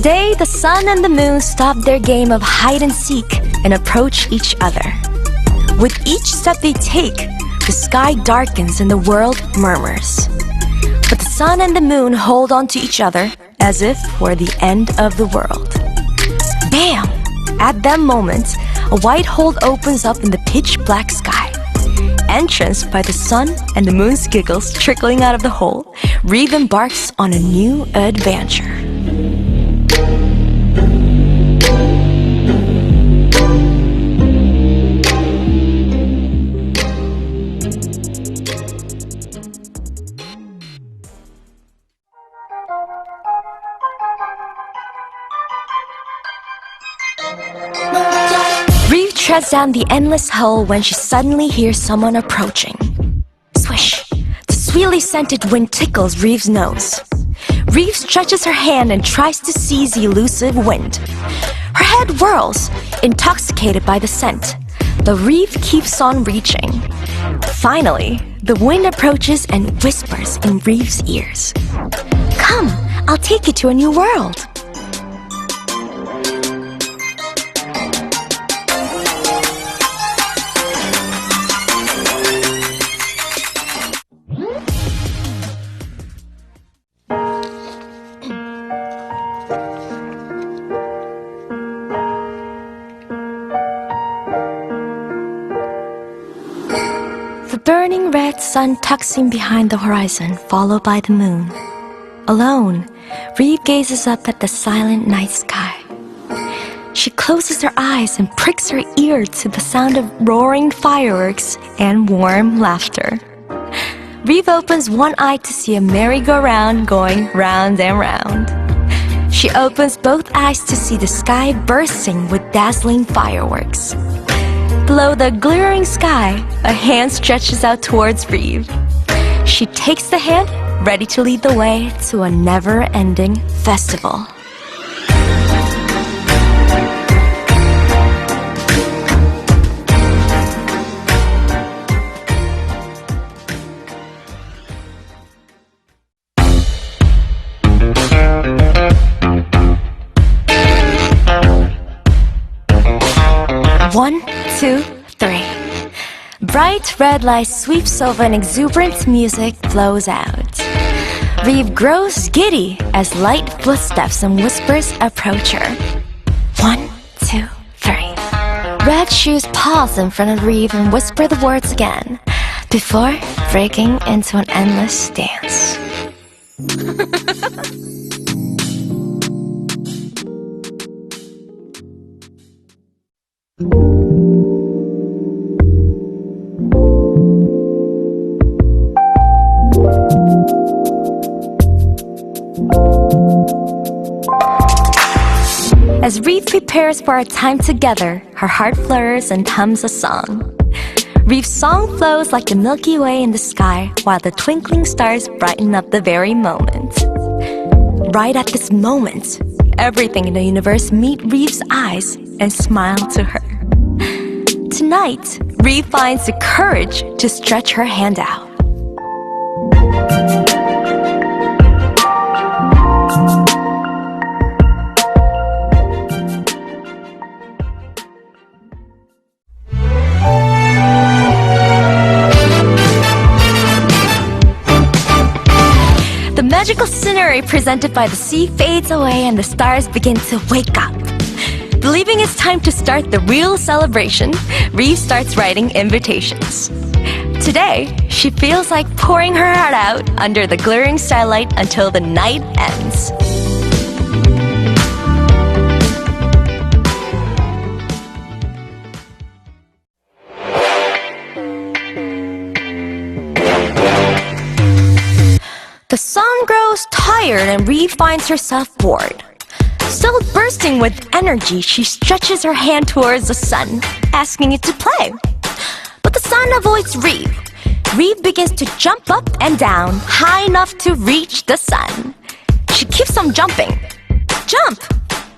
Today, the sun and the moon stop their game of hide and seek and approach each other. With each step they take, the sky darkens and the world murmurs. But the sun and the moon hold on to each other as if for the end of the world. Bam! At that moment, a white hole opens up in the pitch black sky. Entranced by the sun and the moon's giggles trickling out of the hole, ReVe embarks on a new adventure. ReVe treads down the endless hole when she suddenly hears someone approaching. Swish! The sweetly scented wind tickles ReVe's nose. ReVe stretches her hand and tries to seize the elusive wind. Her head whirls, intoxicated by the scent, but ReVe keeps on reaching. Finally, the wind approaches and whispers in ReVe's ears. Come, I'll take you to a new world. The burning red sun tucks in behind the horizon, followed by the moon. Alone, ReVe gazes up at the silent night sky. She closes her eyes and pricks her ear to the sound of roaring fireworks and warm laughter. ReVe opens one eye to see a merry-go-round going round and round. She opens both eyes to see the sky bursting with dazzling fireworks. Below the glittering sky, a hand stretches out towards ReVe. She takes the hand, ready to lead the way to a never-ending festival. One, two, three. Bright red light sweeps over and exuberant music flows out. ReVe grows giddy as light footsteps and whispers approach her. One, two, three. Red shoes pause in front of ReVe and whisper the words again before breaking into an endless dance. As ReVe prepares for our time together, her heart flutters and hums a song. ReVe's song flows like the Milky Way in the sky, while the twinkling stars brighten up the very moment. Right at this moment, everything in the universe meets ReVe's eyes and smile to her. Tonight, ReVe finds the courage to stretch her hand out. The magical scenery presented by the sea fades away and the stars begin to wake up. Believing it's time to start the real celebration, ReVe starts writing invitations. Today, she feels like pouring her heart out under the glittering starlight until the night ends. The sun grows tired and ReVe finds herself bored. Still bursting with energy, she stretches her hand towards the sun, asking it to play. But the sun avoids ReVe. ReVe begins to jump up and down, high enough to reach the sun. She keeps on jumping. Jump!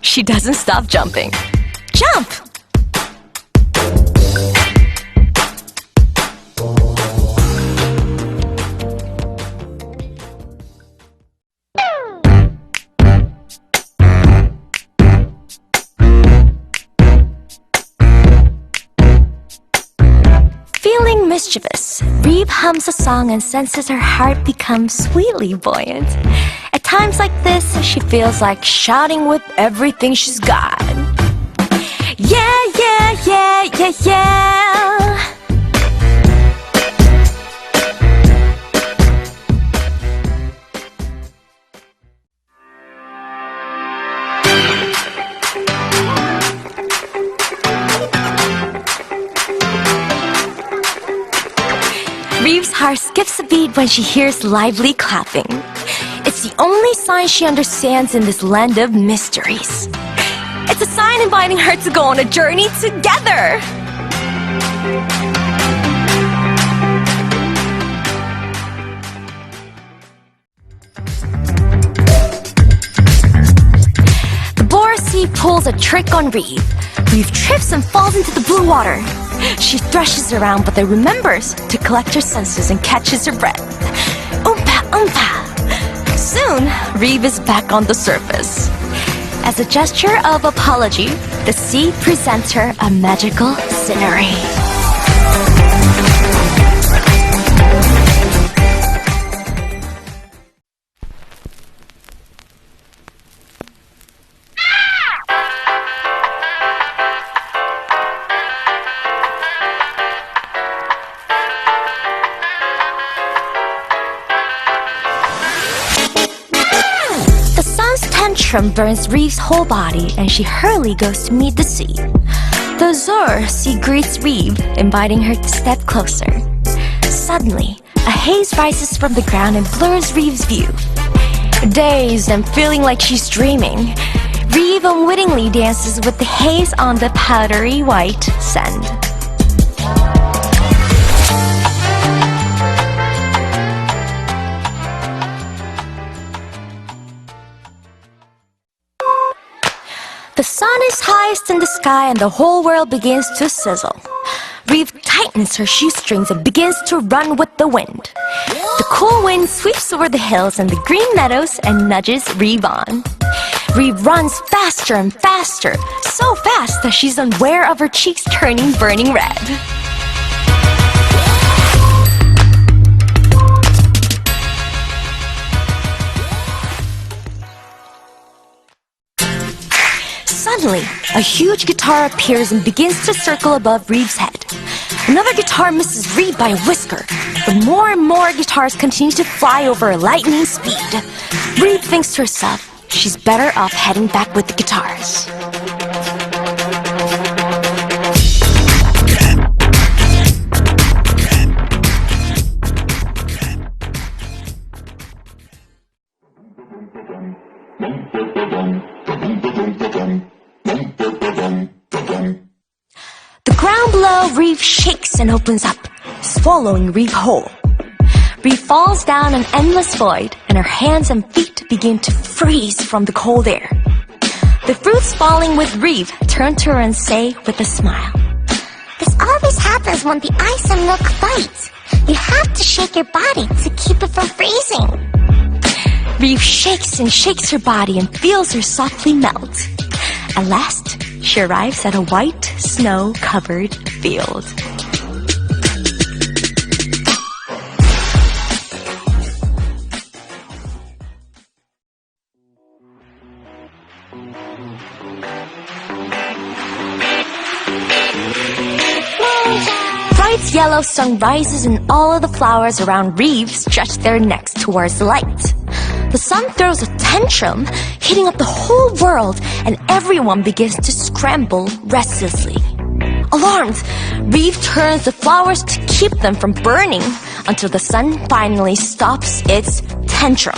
She doesn't stop jumping. Jump! Feeling mischievous, ReVe hums a song and senses her heart become sweetly buoyant. At times like this, she feels like shouting with everything she's got. Yeah, yeah, yeah, yeah, yeah. ReVe's heart skips a beat when she hears lively clapping. It's the only sign she understands in this land of mysteries. It's a sign inviting her to go on a journey together. The Boris pulls a trick on ReVe. ReVe trips and falls into the blue water. She thrashes around but then remembers to collect her senses and catches her breath. Oompa, oompa. Soon, ReVe is back on the surface. As a gesture of apology, the sea presents her a magical scenery. Tantrum burns ReVe's whole body and she hurriedly goes to meet the sea. The azure sea greets ReVe, inviting her to step closer. Suddenly, a haze rises from the ground and blurs ReVe's view. Dazed and feeling like she's dreaming, ReVe unwittingly dances with the haze on the powdery white sand. The sun is highest in the sky and the whole world begins to sizzle. ReVe tightens her shoestrings and begins to run with the wind. The cool wind sweeps over the hills and the green meadows and nudges ReVe on. ReVe runs faster and faster, so fast that she's unaware of her cheeks turning burning red. Suddenly, a huge guitar appears and begins to circle above ReVe's head. Another guitar misses ReVe by a whisker, but more and more guitars continue to fly over at lightning speed. ReVe thinks to herself, she's better off heading back with the guitars. The ground below ReVe shakes and opens up, swallowing ReVe whole. ReVe falls down an endless void, and her hands and feet begin to freeze from the cold air. The fruits falling with ReVe turn to her and say with a smile, "This always happens when the ice and milk fight. You have to shake your body to keep it from freezing." ReVe shakes and shakes her body and feels her softly melt. At last, she arrives at a white, snow-covered field. Bright yellow sun rises and all of the flowers around ReVe stretch their necks towards the light. The sun throws a tantrum, heating up the whole world, and everyone begins to scramble restlessly. Alarmed, ReVe turns the flowers to keep them from burning until the sun finally stops its tantrum.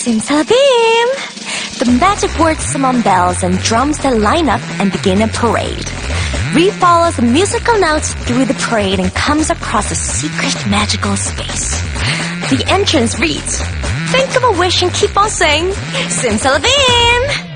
Simsalabim! The magic words summon bells and drums that line up and begin a parade. ReVe follows the musical notes through the parade and comes across a secret magical space. The entrance reads, "Think of a wish and keep on saying, Simsalabim!"